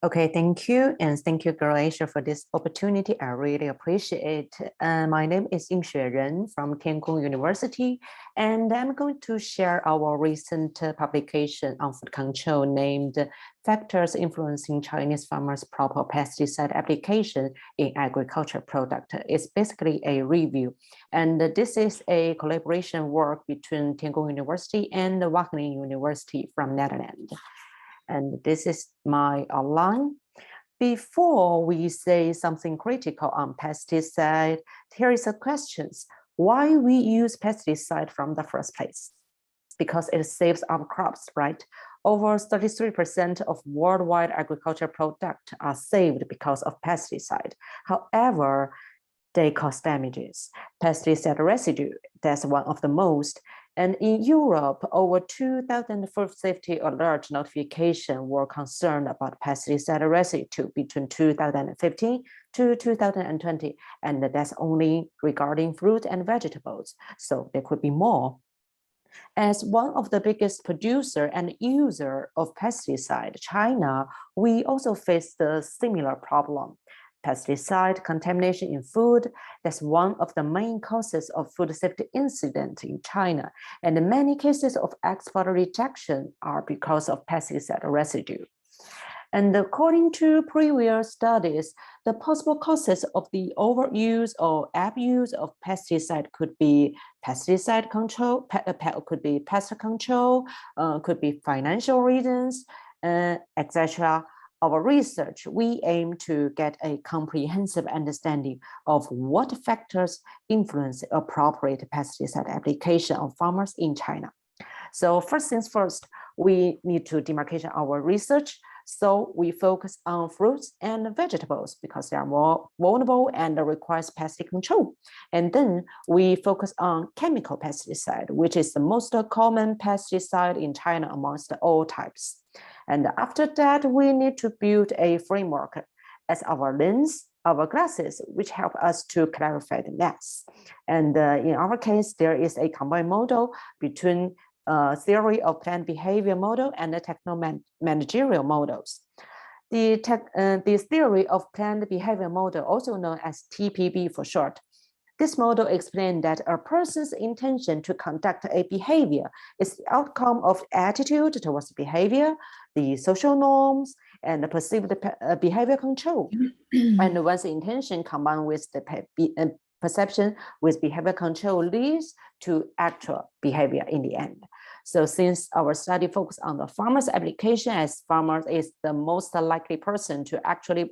Okay, thank you. And thank you, Gracia, for this opportunity. I really appreciate it. My name is Yingxuan from Tiangong University, and I'm going to share our recent publication on food control named Factors Influencing Chinese Farmers' Proper Pesticide Application in Agriculture Product. It's basically a review. And this is a collaboration work between Tiangong University and Wageningen University from Netherlands. And this is my outline. Before we say something critical on pesticide, here is a question. Why we use pesticide from the first place? Because it saves our crops, right? Over 33% of worldwide agriculture products are saved because of pesticide. However, they cause damages. Pesticide residue, that's one of the most. And in Europe, over 2,000 food safety alert notifications were concerned about pesticide residue between 2015 to 2020. And that's only regarding fruit and vegetables. So there could be more. As one of the biggest producer and user of pesticide, China, we also face the similar problem. Pesticide contamination in food, that's one of the main causes of food safety incident in China. And many cases of export rejection are because of pesticide residue. And according to previous studies, the possible causes of the overuse or abuse of pesticide could be pesticide control, could be pest control, could be financial reasons, etc. Our research, we aim to get a comprehensive understanding of what factors influence appropriate pesticide application of farmers in China. So first things first, we need to demarcation our research. So we focus on fruits and vegetables because they are more vulnerable and requires pest control. And then we focus on chemical pesticide, which is the most common pesticide in China amongst all types. And after that, we need to build a framework as our lens, our glasses, which help us to clarify the less. And in our case, there is a combined model between theory of plant behavior model and the techno-managerial models. The theory of plant behavior model, also known as TPB for short, this model explains that a person's intention to conduct a behavior is the outcome of attitude towards behavior, the social norms, and the perceived behavior control. And once the intention combined with the perception with behavior control leads to actual behavior in the end. So since our study focused on the farmer's application, as farmers is the most likely person to actually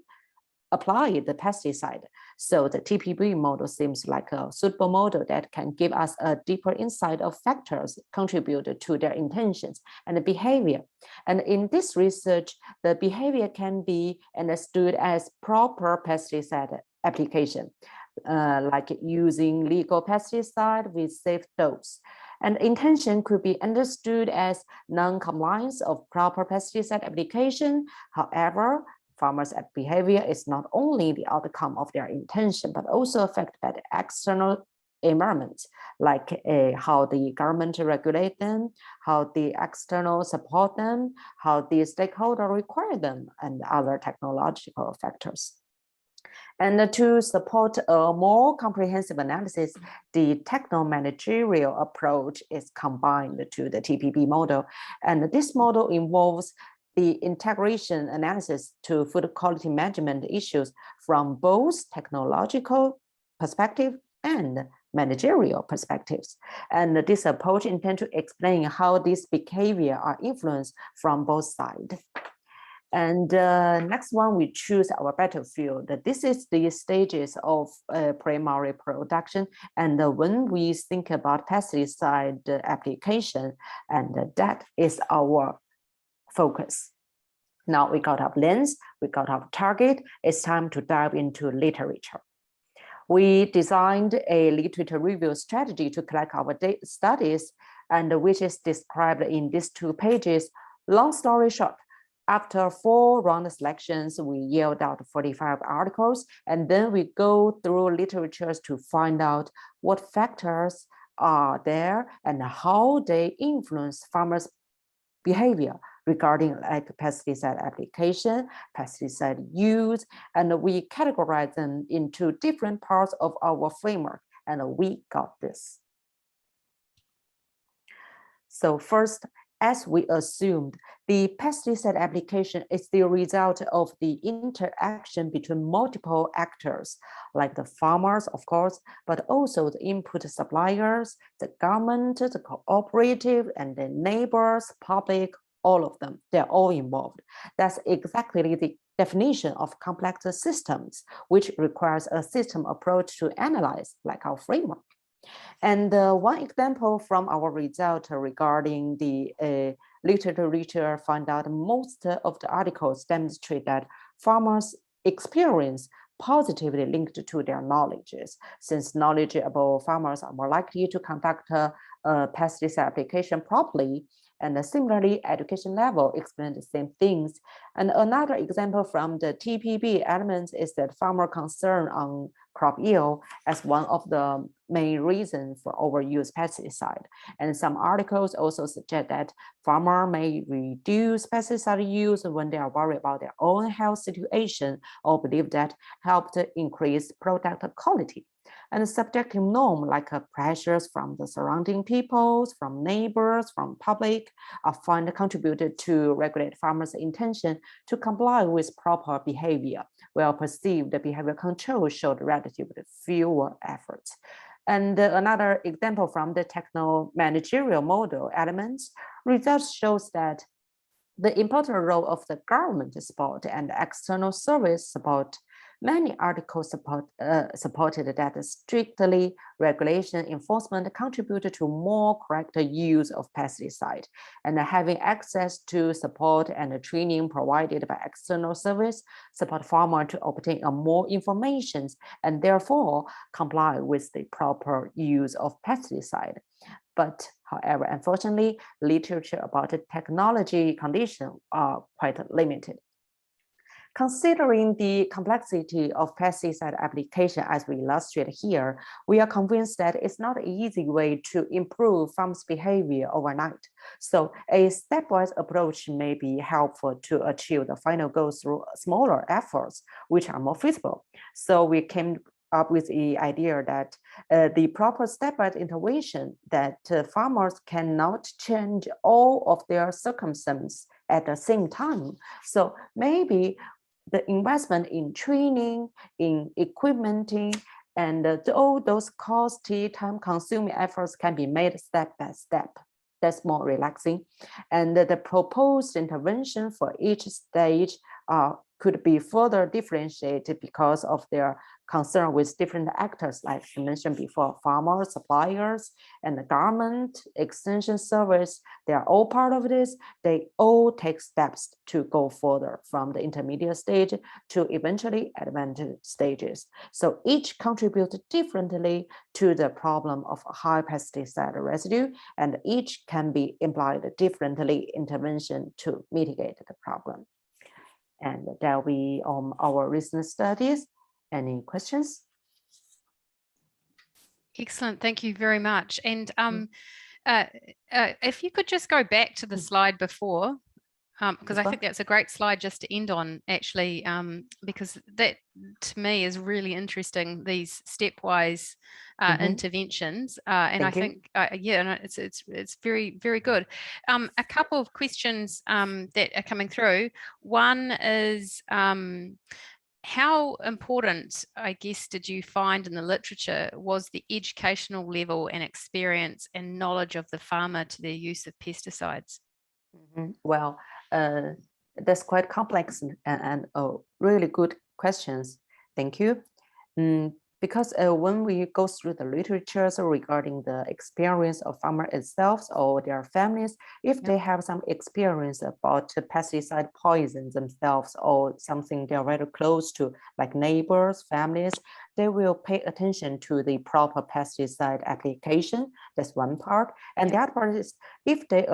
apply the pesticide. So the TPB model seems like a suitable model that can give us a deeper insight of factors contributed to their intentions and the behavior. And in this research, the behavior can be understood as proper pesticide application, like using legal pesticide with safe dose. And intention could be understood as non-compliance of proper pesticide application. However, farmers' behavior is not only the outcome of their intention, but also affected by the external environment, like how the government regulate them, how the external support them, how the stakeholder require them, and other technological factors. And to support a more comprehensive analysis, the techno-managerial approach is combined to the TPB model. And this model involves the integration analysis to food quality management issues from both technological perspective and managerial perspectives. And this approach intends to explain how these behavior are influenced from both sides. And next one, we choose our battlefield. This is the stages of primary production. And when we think about pesticide application, and that is our focus. Now we got our lens, we got our target. It's time to dive into literature. We designed a literature review strategy to collect our studies, and which is described in these 2 pages. Long story short, after 4 round selections, we yield out 45 articles, and then we go through literatures to find out what factors are there and how they influence farmers' behavior regarding like pesticide application, pesticide use, and we categorize them into different parts of our framework, and we got this. So first, as we assumed, the pesticide application is the result of the interaction between multiple actors, like the farmers, of course, but also the input suppliers, the government, the cooperative, and the neighbors, public, all of them. They're all involved. That's exactly the definition of complex systems, which requires a system approach to analyze, like our framework. And one example from our result regarding the literature found out most of the articles demonstrate that farmers experience positively linked to their knowledges, since knowledgeable farmers are more likely to conduct a pesticide application properly. And similarly, education level explain the same things. And another example from the TPP elements is that farmer concern on crop yield as one of the main reasons for overuse pesticide. And some articles also suggest that farmer may reduce pesticide use when they are worried about their own health situation or believe that helped increase product quality. And subjective norm like pressures from the surrounding peoples, from neighbors, from public, often contributed to regulate farmers' intention to comply with proper behavior, while perceived behavior control showed relatively fewer efforts. And another example from the techno-managerial model elements, results shows that the important role of the government support and external service support. Many articles supported that strictly regulation enforcement contributed to more correct use of pesticide, and having access to support and training provided by external service support farmer to obtain more information and therefore comply with the proper use of pesticide. But however, unfortunately, literature about the technology condition are quite limited. Considering the complexity of pesticide application as we illustrate here, we are convinced that it's not an easy way to improve farmers' behavior overnight. So a stepwise approach may be helpful to achieve the final goal through smaller efforts, which are more feasible. So we came up with the idea that the proper stepwise intervention that farmers cannot change all of their circumstances at the same time. So maybe the investment in training, in equipmenting, and all those costly, time-consuming efforts can be made step by step. That's more relaxing. And the proposed intervention for each stage could be further differentiated because of their concern with different actors, like I mentioned before, farmers, suppliers, and the government, extension service. They are all part of this. They all take steps to go further from the intermediate stage to eventually advanced stages. So each contributes differently to the problem of high pesticide residue, and each can be employed differently intervention to mitigate the problem. And that will be our recent studies. Any questions? Excellent, thank you very much. And if you could just go back to the slide before, because I think that's a great slide just to end on, actually, because that to me is really interesting, these stepwise interventions, and I think yeah, it's very, very good. A couple of questions that are coming through. One is how important, I guess, did you find in the literature was the educational level and experience and knowledge of the farmer to their use of pesticides? Well, that's quite complex and really good questions. Thank you. Because when we go through the literature regarding the experience of farmer itself or their families, if they have some experience about pesticide poisons themselves or something they're very close to, like neighbors, families, they will pay attention to the proper pesticide application. That's one part. And the other part is if they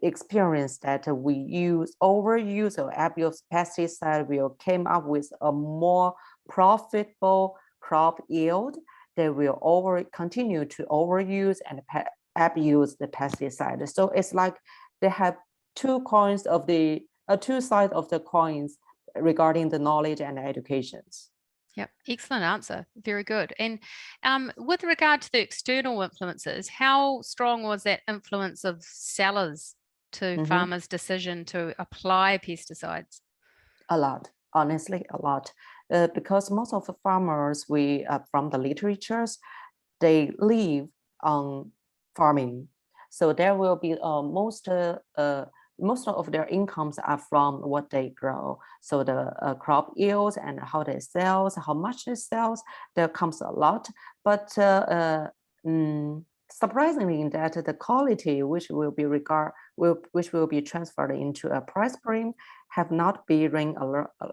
experience that we overuse or abuse pesticide will came up with a more profitable crop yield, they will continue to overuse and abuse the pesticide. So it's like they have two coins of the two sides of the coins regarding the knowledge and educations. Yep, excellent answer. Very good. And with regard to the external influences, how strong was that influence of sellers to farmers' decision to apply pesticides? A lot, honestly, a lot. Because most of the farmers, from the literatures, they live on farming. So there will be most of their incomes are from what they grow. So the crop yields and how they sell, how much they sell, there comes a lot. But surprisingly, that the quality which will be transferred into a price frame have not been ring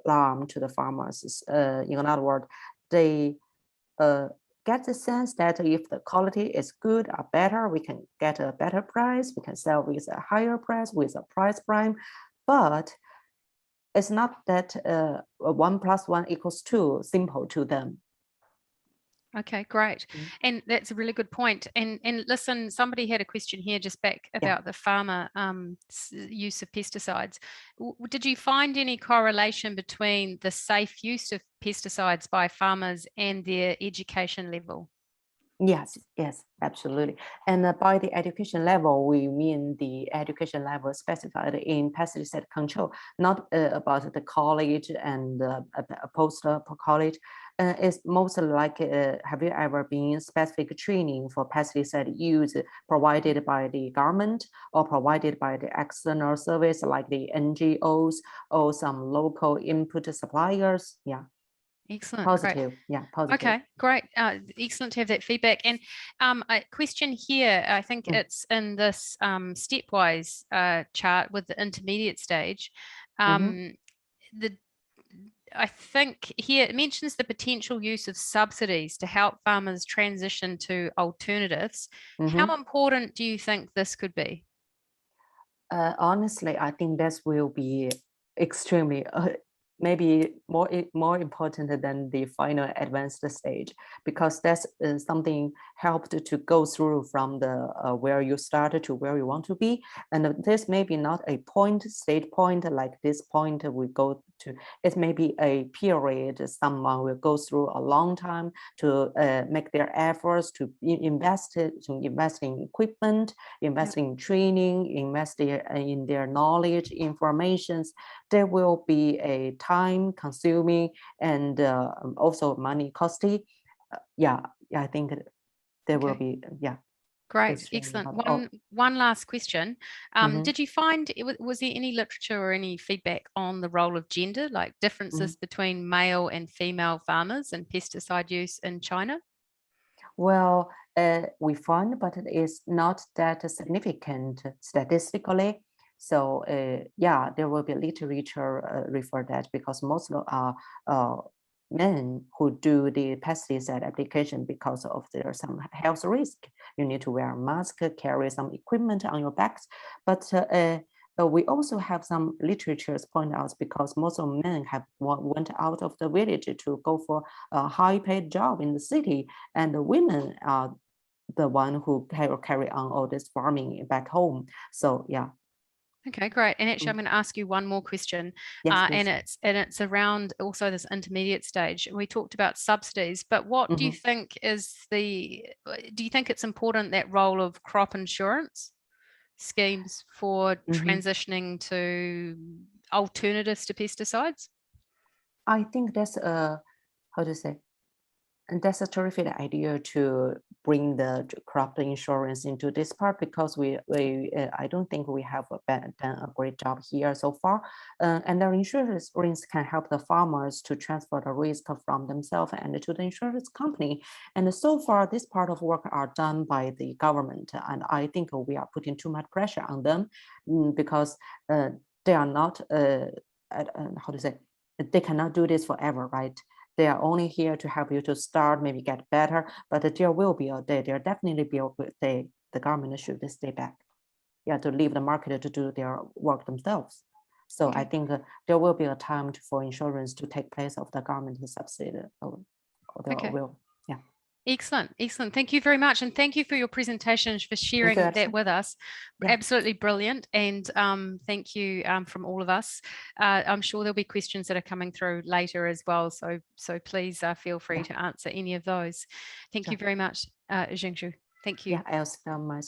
alarm to the farmers. In other words, they get the sense that if the quality is good or better, we can get a better price, we can sell with a higher price, with a price prime. But it's not that 1 + 1 = 2 simple to them. Okay, great. And that's a really good point. And listen, somebody had a question here just back about the farmer use of pesticides. Did you find any correlation between the safe use of pesticides by farmers and their education level? Yes, absolutely. And by the education level, we mean the education level specified in pesticide control, not about the college and post-college. It's mostly like, have you ever been specific training for pesticide use provided by the government or provided by the external service like the NGOs or some local input suppliers? Yeah. Excellent. Positive. Great. Yeah, positive. Okay, great. Excellent to have that feedback. And a question here, I think it's in this stepwise chart with the intermediate stage. I think here it mentions the potential use of subsidies to help farmers transition to alternatives. How important do you think this could be? Honestly, I think this will be extremely maybe more important than the final advanced stage, because that's something helped to go through from the where you started to where you want to be. And this may be not a state point like this point we go to. It may be a period someone will go through a long time to make their efforts to invest in equipment, invest in training, invest in their knowledge, informations. There will be a time consuming and also money costly. I think there will be, Great, excellent. One last question. Did you find, was there any literature or any feedback on the role of gender, like differences between male and female farmers and pesticide use in China? Well, we found, but it is not that significant statistically. So there will be literature refer that, because most are men who do the pesticide application because of there some health risk. You need to wear a mask, carry some equipment on your backs. But we also have some literatures point out, because most of men went out of the village to go for a high-paid job in the city, and the women are the one who carry on all this farming back home. So yeah. Okay, great. And actually, I'm going to ask you one more question, and it's around also this intermediate stage. We talked about subsidies, but what do you think is do you think it's important, that role of crop insurance schemes for transitioning to alternatives to pesticides? I think that's how to say, and that's a terrific idea to bring the crop insurance into this part, because I don't think we have done a great job here so far. And the insurance can help the farmers to transfer the risk from themselves and to the insurance company. And so far, this part of work are done by the government. And I think we are putting too much pressure on them, because they are not, how to say, they cannot do this forever, right? They are only here to help you to start, maybe get better, but there will be a day, there definitely be a day the government should stay back, to leave the market to do their work themselves. So I think there will be a time for insurance to take place of the government subsidy. Will. Excellent, excellent. Thank you very much. And thank you for your presentation, for sharing that with us. Yeah. Absolutely brilliant. And thank you from all of us. I'm sure there'll be questions that are coming through later as well. So please feel free to answer any of those. Thank you very much, Yingxu. Thank you. Yeah, I'll spell my